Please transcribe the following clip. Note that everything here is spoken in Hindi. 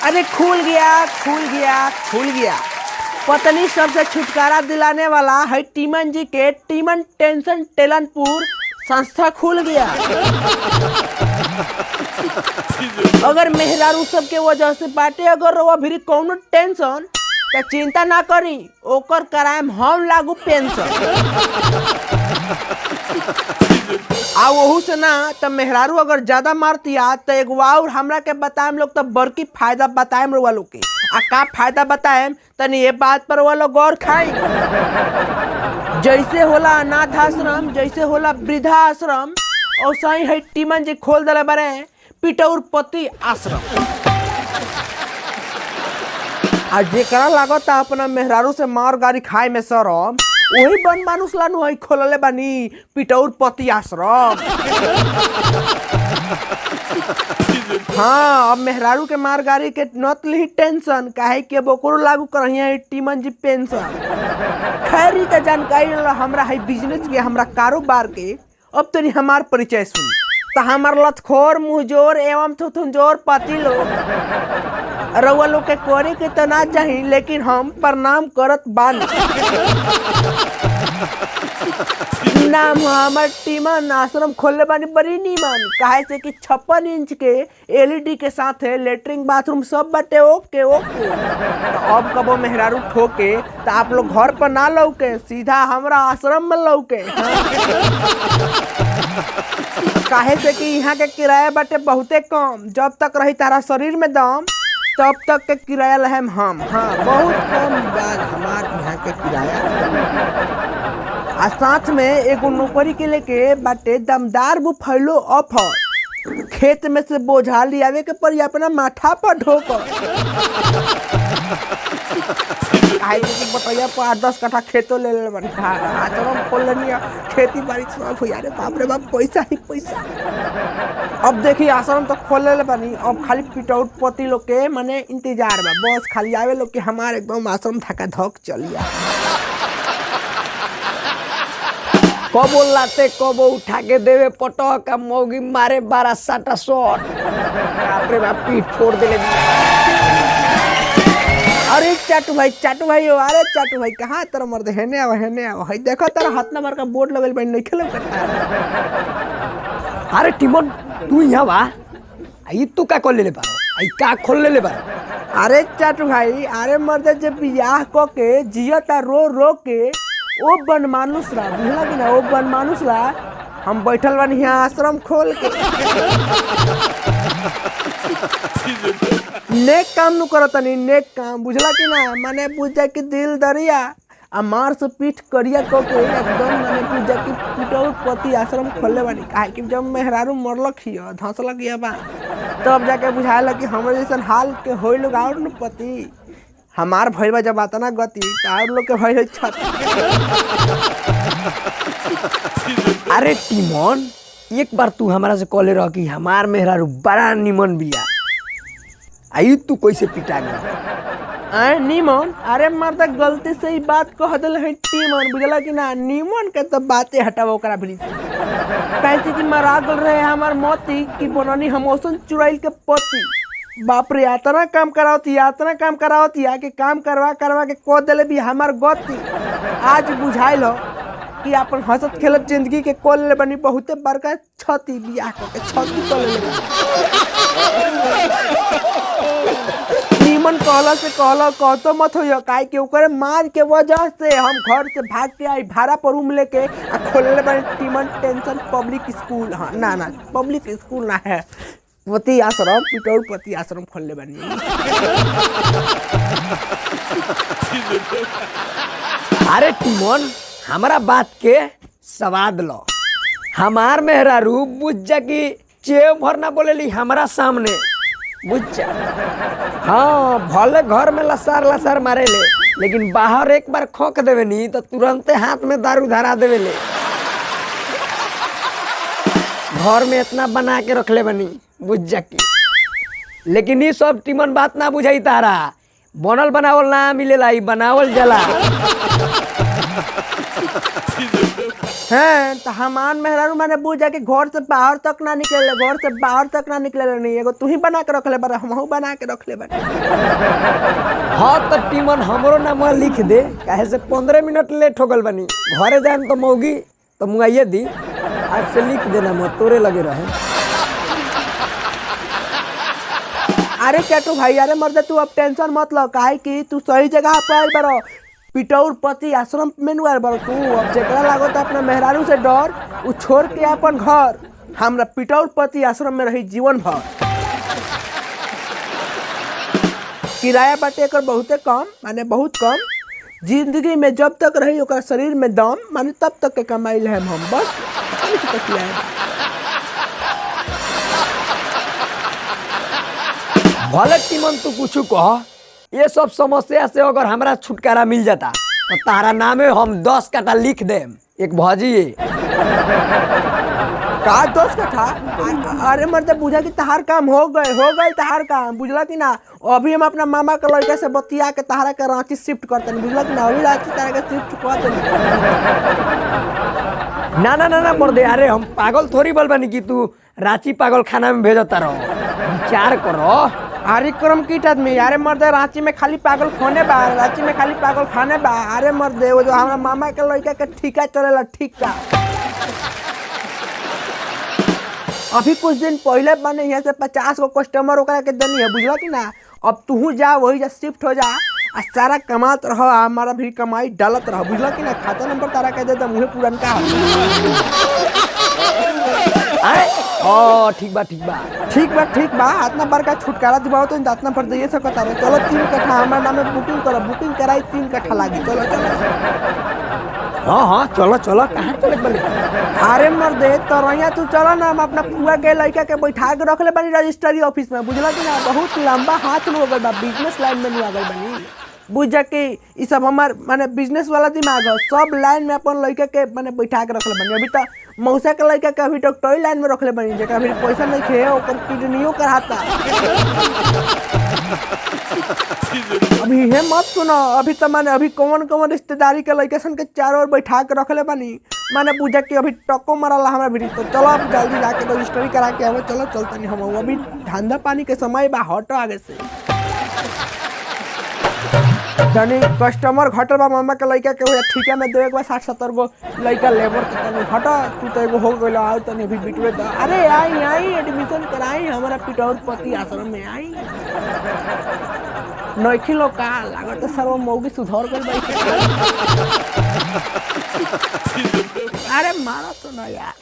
अरे खुल गया खुल गया खुल गया। पत्नी सबसे छुटकारा दिलाने वाला है टीमन जी के टीमन टेंशन टेलनपुर संस्था खुल गया। अगर मेहरारू सब के वजह से बाटे अगर वो भी कौनो टेंशन तो चिंता ना करी, ओकर कराएम हम लागू पेंशन। आ वहू से ना तो मेहरारू अगर ज्यादा मारतिया तो एक और हमरा के बताएम लोग तो बड़की फायदा बताएम रुआ लोग के। आ का फायदा बताएम तनी ये बात पर वो लोग गौर खाई। जैसे होला अनाथ आश्रम, जैसे होला वृद्धा आश्रम, और सही है टीमन जी खोल दले बारे पिटौर पति आश्रम। आज जेकरा लागता अपना मेहरारू से मार गाड़ी खाए में शरम, वही बन मानुस लानु है खोलले बानी पिटौर पति आश्रम। हाँ, अब मेहरारू के मार गाड़ी के नत ली टेंशन, काहे कि अब ओकरो लागू करहिया है टीमन जी पेंशन। खैर ई त जानकारी हमरा है बिजनेस के, हमरा कारोबार के। अब तनी हमार परिचय सुन तो हमार लतखोर मुंहजोर एवं थुथुनजोर पति लोग रउआ लोग के करे के तो ना चाही, लेकिन हम प्रणाम करत बानी। नाम हमर टीमन आश्रम खोलले बानी बड़ी नीमन, काहे से कि 56 इंच के एलईडी के साथ है लेटरिंग बाथरूम सब बाटे ओके ओके। तो अब कबो मेहरारू ठोके तो आप लोग घर पर ना लौके, सीधा हमरा आश्रम में लौके। काहे से कि यहाँ के किराया बाटे बहुते कम, जब तक रही तारा शरीर में दम तब तक के किराया लहम हम। हाँ, बहुत कम बार हमार यहाँ के किराया। आ साथ में एगो नौकरी के लेके बाटे दमदार बुफैलो ऑफर। खेत में से बोझा लियावे के पड़ी अपना माथा पर ढोकर। बटैया पर 8-10 कट्ठा खेतो ले ले बनी। आश्रम खोल लेनी, खेती बाड़ी सब हो यारे, बाप रे बाप, पैसा ही पैसा। अब देखी आश्रम तो खोल ले बनी, अब खाली पिटौट पति लोग के मने इंतजार बा, बस खाली आवे लोग के हमारे एकदम आश्रम धक्का धक चलिया। कबो लाते कबो उठा के देवे पटक, मौगी मारे 12-7 शॉट, बाप रे बाप, पीठ फोड़ देले। अरे चाटू भाई हो, अरे चाटू भाई कहाँ तेरा मर्द हेने आओ है, देखो तेरा हाथ नंबर का बोर्ड लगल बा, नहीं खेलो करता। अरे टीमन तू यहाँ बा, आई तू का खोल ले बारो, आई का खोल ले बारो। अरे चाटू भाई, अरे मर्द जब बियाह को के जियता रो रो के ओ बन मानुस ला, बुझला कि ना, ओ बन मानुस ला हम बैठल बानी यहाँ आश्रम खोल के। नेक काम नु करतनी, नेक काम, बुझला कि ना, माने पूजा की दिल दरिया आ मार से पीठ करिया को के एकदम माने पूजा की पिटौर पति आश्रम खोलले बानी। काहे कि जब मेहरारू मरलक हिया, धंसलक हिया बा, तब जाके बुझायला कि हमरे जैसन हाल के होई लोग और न पति हमार भइल बा जब आता ना गति तार लोग के भइल छत। अरे टीमन, एक बार तू हमारा से कॉले रह कि हमार मेहरारू बड़ा निमन बिया, आई तू कैसे पिटा गई? नीमन, अरे मर्द गलती से ही बात कह दिल है टीमन, बुझला कि ना, नीमन के तो बातें हटाओ ओकरा भली से। कैसे कि मरा गल रहे हमार मोती कि बननी हम ओसन चुड़ैल के पति। बाप रे, इतना काम करावती कि काम करवा के को दिले भी हमार गति। आज बुझाइल हो कि अपन हंसत खेलत जिंदगी के कोल ले बनी बहुते बड़का छती, बियाह के छती कोल ले। नीमन कहला से कहतो मत हो, काहे कि ओकरे मार के वजह से हम घर से भाग के आई, भाड़ा पर रूम लेके आ खोलले बनी टीमन टेंशन पब्लिक स्कूल। हाँ ना, पब्लिक स्कूल ना है, पति आश्रम, पिटौर पति आश्रम खोलले बनी। अरे टीमन, हमारा बात के स्वाद लो। हमार मेहरारू बुझ जा कि चेव भरना बोलेली हमारा सामने, बुझ जा। हाँ, भले घर में लसार मारे ले, लेकिन बाहर एक बार खोक देवे नी तो तुरंते हाथ में दारू धरा देवे ले। घर में इतना बना के रख ले बनी, बुझ जा की। लेकिन ये सब टीमन बात ना बुझाई तारा, बनल बनावल ना मिलेला, बनावल जला। हैं तो हमान मेहरारू माने बुझ जाके घर से बाहर तक ना निकले, घर से बाहर तक ना निकले नहीं। एगो तू ही बना के रखले बारे, हमहू बना के रखले बारे। हाँ तो टीमन हमरो नाम लिख दे, काहे से 15 मिनट लेट हो गल बनी। घरे जान तो मौगी तो मुआइए दी, आज से लिख देना मत, तोरे लगे रहे। अरे कैटू भाई, अरे मर्द तू अब टेंशन मत लो, काहे कि तू सही जगह पे आइल बारो। पिटौर पति आश्रम में नु आइल बारो तू। अब जेकरा लागत अपना मेहरारू से डर, उ छोड़ के अपन घर हमरा पिटौर पति आश्रम में रही जीवन भर। किराया बाटे एकर बहुते कम, माने बहुत कम। जिंदगी में जब तक रही ओकर शरीर में दम, माने तब तक के कमाई है हम बस। भले टीमन तू कुछ कह, ये सब समस्या से अगर हमरा छुटकारा मिल जाता तो तारा नामे हम 10 कट्ठा लिख देम। एक भजिए का 10 कट्ठा? अरे मर्द बुझा कि तहार काम हो गए तहार काम, बुझला कि ना। अभी हम अपना मामा के लड़के से बतिया के तहारा के रांची शिफ्ट करते, बुझला कि ना। अभी रांची तारा के शिफ्ट कर दे। ना ना ना ना मर्दे, अरे हम पागल थोड़ी बोल बनी कि तू रांची पागल खाना में भेजता रहो। विचार करो। अरे क्रम कीट आदमी, अरे मर्द रांची में खाली पागल खाने बा, रांची में खाली पागल खाने बा। अरे मर्द वो जो हमारा मामा के लड़का के ठिका चलेला, ठिका। अभी कुछ दिन पहले बने यहाँ से 50 गो कस्टमर ओकरा के देनी है, बुझला कि ना। अब तू जा वही जा शिफ्ट हो जा, आ सारा कमात रहो, हमारा भी कमाई डालत रहो, बुझला कि ना। खाता नंबर तारा कह दे मुहे पुरनका। ठीक बा ठीक बा। इतना बड़का छुटकारा दिवाओ तो इतना पर दे सकता है। चलो 3 कट्ठा हमारा नाम में बुकिंग करो, बुकिंग कराई 3 कट्ठा लागी। चलो हाँ चलो कहाँ चले बोले। अरे मर्दे तो रैया तू चलो ना, हम अपना फुआ के लड़का के बैठा के रखले बनी रजिस्ट्री ऑफिस में, बुझला कि ना। बहुत लंबा हाथ में हो गल बा, बिजनेस लाइन में नहीं आ गल बनी। बुझ जा के ई सब हमार माने बिजनेस वाला दिमाग है। सब लाइन में अपन लड़का के माने बैठा के रखले बनी। अभी तो मौसा के लड़का के अभी डॉक्टरी लाइन में रखले बनी, जेकरा अभी पैसा नहीं खे ओकर किडनियो कराता। अभी हे मत सुनो, अभी तो माने अभी कौन रिश्तेदारी के लड़के सन के चारों ओर बैठा के रखले बनी, माने बुझा के अभी टक्को मारला हमरा भी। तो चलो अब जल्दी जाके रजिस्ट्री करा के आवे। चलो चलता नहीं हम, अभी धंधा पानी के समय बा, हटो आगे से। तनी कस्टमर घटल बा, मामा के लड़का के ठीका में देवे के बा 60-70 गो लड़का लेबर के। तनी हटा, तू तो एगो हो गइल, आओ तनी अभी बिटवे द। अरे आई एडमिशन कराई हमारा पिटौर पति आश्रम में आई। नइखी लोग का लागत सर्व मौगी सुधर गइल बा। अरे मारा तो ना यार।